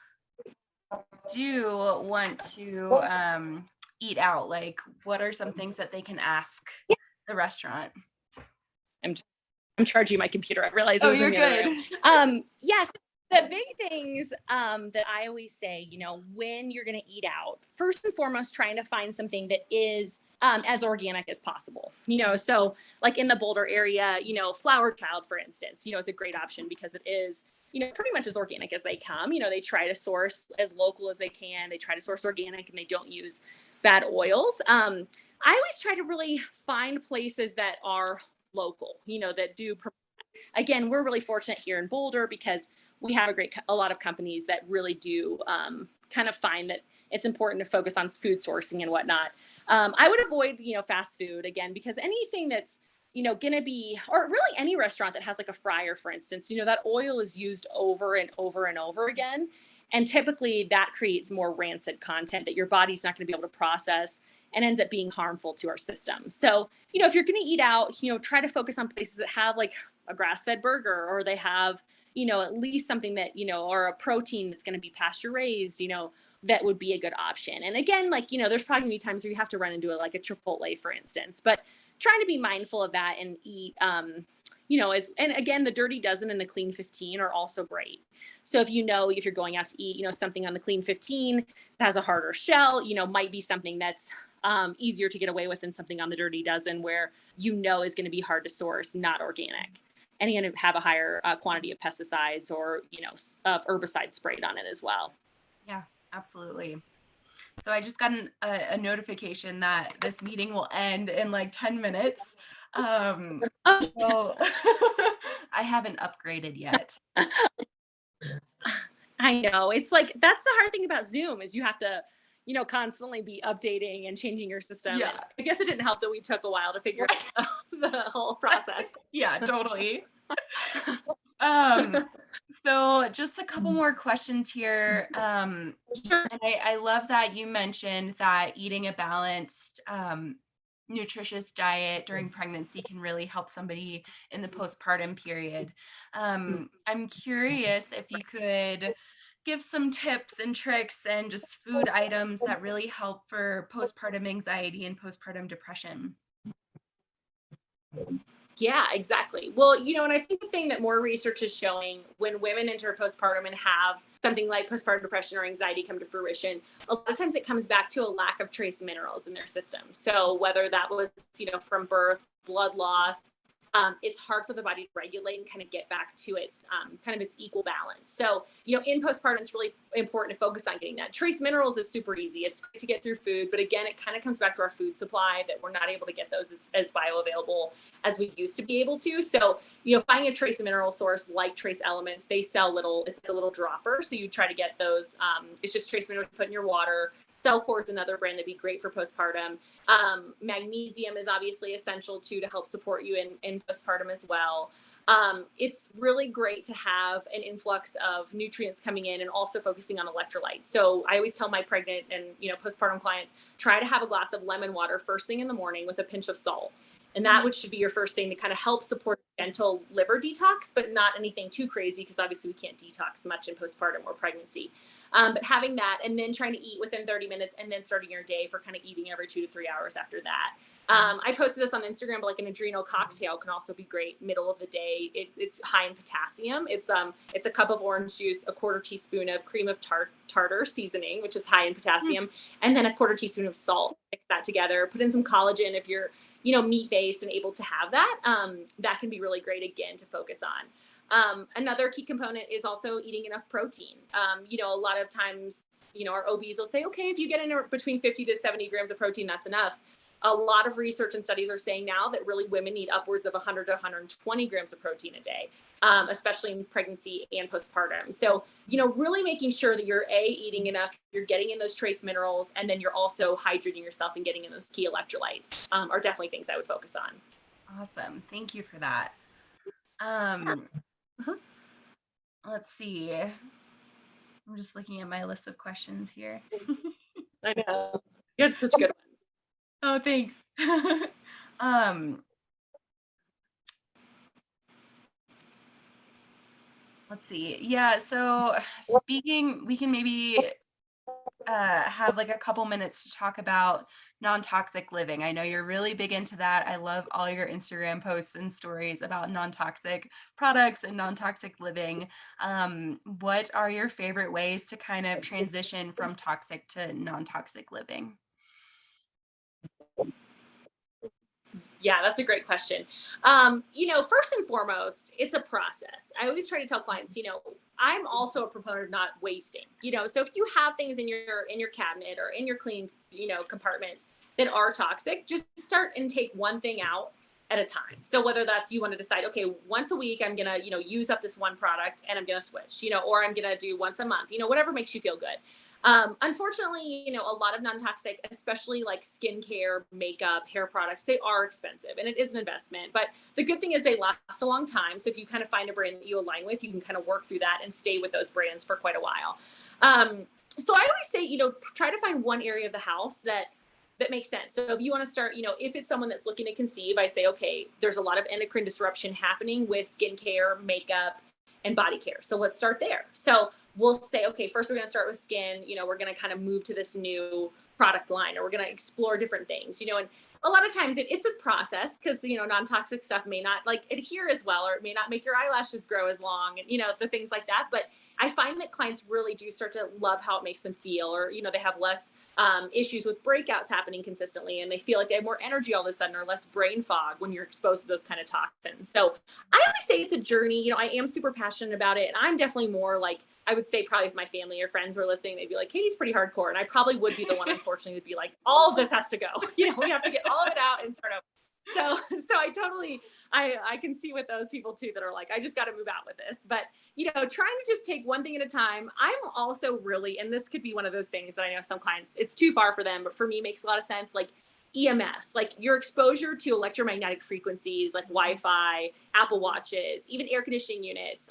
do want to eat out? Like, what are some things that they can ask the restaurant? I'm charging my computer. I realized it was you're in the other good. room. Yes. The big things that I always say, when you're going to eat out, first and foremost, trying to find something that is as organic as possible. So like in the Boulder area, Flower Child, for instance, is a great option because it is, pretty much as organic as they come. They try to source as local as they can. They try to source organic and they don't use bad oils. I always try to really find places that are local, that do. Again, we're really fortunate here in Boulder because we have a lot of companies that really do kind of find that it's important to focus on food sourcing and whatnot. I would avoid, fast food again, because anything that's, going to be, or really any restaurant that has like a fryer, for instance, that oil is used over and over and over again. And typically that creates more rancid content that your body's not going to be able to process and ends up being harmful to our system. So, if you're going to eat out, try to focus on places that have like a grass-fed burger, or they have, at least something that, or a protein that's going to be pasture raised, that would be a good option. And again, like, there's probably gonna be times where you have to run into it, like a Chipotle, for instance, but trying to be mindful of that and eat, and again, the Dirty Dozen and the Clean 15 are also great. So if you're going out to eat, something on the Clean 15 that has a harder shell, might be something that's easier to get away with than something on the Dirty Dozen where is going to be hard to source, not organic, and you're going to have a higher quantity of pesticides or of herbicides sprayed on it as well. Yeah, absolutely. So I just got a notification that this meeting will end in like 10 minutes. So I haven't upgraded yet. I know. It's like, that's the hard thing about Zoom is you have to, constantly be updating and changing your system. Yeah. And I guess it didn't help that we took a while to figure out the whole process. Yeah, totally. So just a couple more questions here. And I love that you mentioned that eating a balanced, nutritious diet during pregnancy can really help somebody in the postpartum period. I'm curious if you could give some tips and tricks and just food items that really help for postpartum anxiety and postpartum depression. Yeah, exactly. Well, and I think the thing that more research is showing when women enter postpartum and have something like postpartum depression or anxiety come to fruition, a lot of times it comes back to a lack of trace minerals in their system. So whether that was, from birth, blood loss, it's hard for the body to regulate and kind of get back to its kind of its equal balance. So, in postpartum, it's really important to focus on getting that. Trace minerals is super easy. It's great to get through food, but again, it kind of comes back to our food supply that we're not able to get those as bioavailable as we used to be able to. So, finding a trace mineral source like Trace Elements, they sell it's like a little dropper. So you try to get those. It's just trace minerals you put in your water. Cellport's another brand that'd be great for postpartum. Magnesium is obviously essential too to help support you in postpartum as well. It's really great to have an influx of nutrients coming in and also focusing on electrolytes. So I always tell my pregnant and postpartum clients, try to have a glass of lemon water first thing in the morning with a pinch of salt. And that which should be your first thing to kind of help support gentle liver detox, but not anything too crazy because obviously we can't detox much in postpartum or pregnancy. But having that and then trying to eat within 30 minutes and then starting your day for kind of eating every 2 to 3 hours after that. I posted this on Instagram, but like an adrenal cocktail can also be great middle of the day. It's high in potassium. It's a cup of orange juice, a quarter teaspoon of cream of tartar seasoning, which is high in potassium, and then a quarter teaspoon of salt. Mix that together, put in some collagen if you're, meat-based and able to have that. That can be really great again to focus on. Another key component is also eating enough protein. A lot of times, our OBs will say, okay, if you get in between 50 to 70 grams of protein, that's enough. A lot of research and studies are saying now that really women need upwards of 100 to 120 grams of protein a day, especially in pregnancy and postpartum. So, really making sure that you're eating enough, you're getting in those trace minerals, and then you're also hydrating yourself and getting in those key electrolytes are definitely things I would focus on. Awesome. Thank you for that. Let's see. I'm just looking at my list of questions here. I know. You had such good ones. Oh, thanks. Let's see. Yeah, so we can maybe have like a couple minutes to talk about non-toxic living. I know you're really big into that. I love all your Instagram posts and stories about non-toxic products and non-toxic living. What are your favorite ways to kind of transition from toxic to non-toxic living? Yeah, that's a great question. First and foremost, it's a process. I always try to tell clients, I'm also a proponent of not wasting. So if you have things in your cabinet or in your clean, compartments that are toxic, just start and take one thing out at a time. So whether that's you want to decide, okay, once a week I'm gonna, use up this one product and I'm gonna switch, or I'm gonna do once a month, whatever makes you feel good. Unfortunately, a lot of non-toxic, especially like skincare, makeup, hair products, they are expensive and it is an investment. But the good thing is they last a long time. So if you kind of find a brand that you align with, you can kind of work through that and stay with those brands for quite a while. So I always say, try to find one area of the house that makes sense. So if you want to start, if it's someone that's looking to conceive, I say, okay, there's a lot of endocrine disruption happening with skincare, makeup, and body care. So let's start there. So we'll say, okay, first we're going to start with skin, we're going to kind of move to this new product line, or we're going to explore different things, and a lot of times it's a process because, non-toxic stuff may not like adhere as well, or it may not make your eyelashes grow as long and, the things like that. But I find that clients really do start to love how it makes them feel, or, they have less issues with breakouts happening consistently, and they feel like they have more energy all of a sudden, or less brain fog when you're exposed to those kind of toxins. So I always say it's a journey. I am super passionate about it, and I'm definitely more like, I would say probably if my family or friends were listening, they'd be like, Katie's pretty hardcore. And I probably would be the one, unfortunately, would be like, all of this has to go. We have to get all of it out and start over. So I can see with those people too that are like, I just got to move out with this. But, trying to just take one thing at a time. I'm also really, and this could be one of those things that I know some clients, it's too far for them, but for me, makes a lot of sense. Like EMS, like your exposure to electromagnetic frequencies, like Wi-Fi, Apple Watches, even air conditioning units,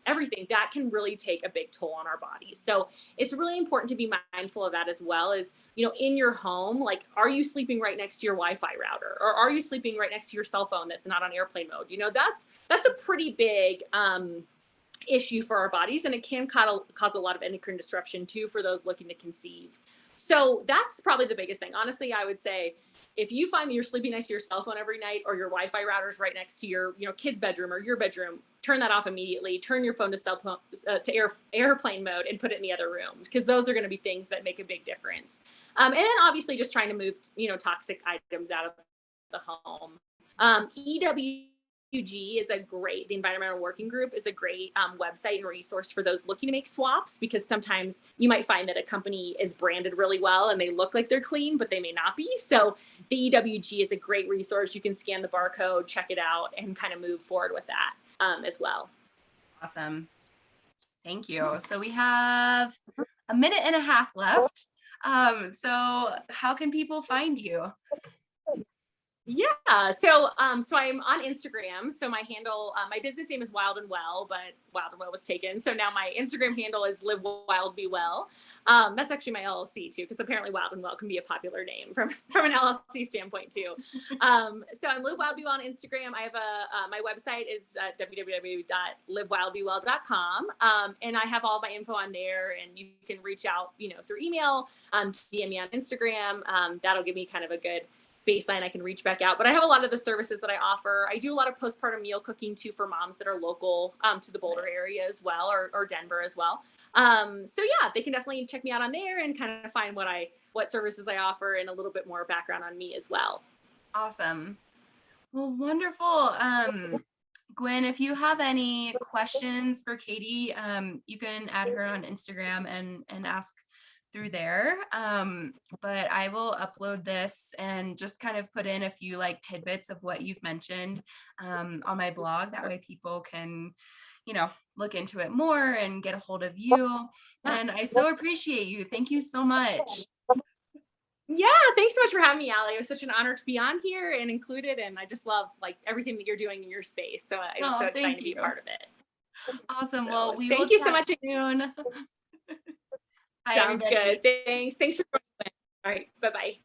everything that can really take a big toll on our bodies. So it's really important to be mindful of that, as well as, in your home, like, are you sleeping right next to your Wi-Fi router, or are you sleeping right next to your cell phone that's not on airplane mode? That's a pretty big issue for our bodies, and it can cause a lot of endocrine disruption too for those looking to conceive. So that's probably the biggest thing. Honestly, I would say if you find that you're sleeping next to your cell phone every night, or your Wi-Fi router is right next to your, kid's bedroom or your bedroom, turn that off immediately. Turn your phone to cell phone to airplane mode and put it in the other room, because those are going to be things that make a big difference. And then obviously just trying to move, toxic items out of the home. EWG is the Environmental Working Group is a great website and resource for those looking to make swaps, because sometimes you might find that a company is branded really well and they look like they're clean, but they may not be. So the EWG is a great resource. You can scan the barcode, check it out, and kind of move forward with that as well. Awesome. Thank you. So we have a minute and a half left. So how can people find you? Yeah. So I'm on Instagram. So my handle, my business name is Wild and Well, but Wild and Well was taken. So now my Instagram handle is Live Wild Be Well. That's actually my LLC too, because apparently Wild and Well can be a popular name from an LLC standpoint too. So I'm Live Wild Be Well on Instagram. I have my website is www.livewildbewell.com. And I have all my info on there, and you can reach out, through email, DM me on Instagram. That'll give me kind of a good baseline. I can reach back out, but I have a lot of the services that I offer. I do a lot of postpartum meal cooking too for moms that are local to the Boulder area as well, or Denver as well. So yeah, they can definitely check me out on there and kind of find what services I offer, and a little bit more background on me as well. Awesome. Well, wonderful. Gwen, if you have any questions for Katie, you can add her on Instagram and ask through there. But I will upload this and just kind of put in a few like tidbits of what you've mentioned on my blog. That way people can, look into it more and get a hold of you. And I so appreciate you. Thank you so much. Yeah, thanks so much for having me, Allie. It was such an honor to be on here and included, and I just love like everything that you're doing in your space. So I'm so excited to be a part of it. Awesome. Well, we thank will you chat so much soon. Bye, Sounds everybody. good. Thanks for joining. All right. Bye-bye.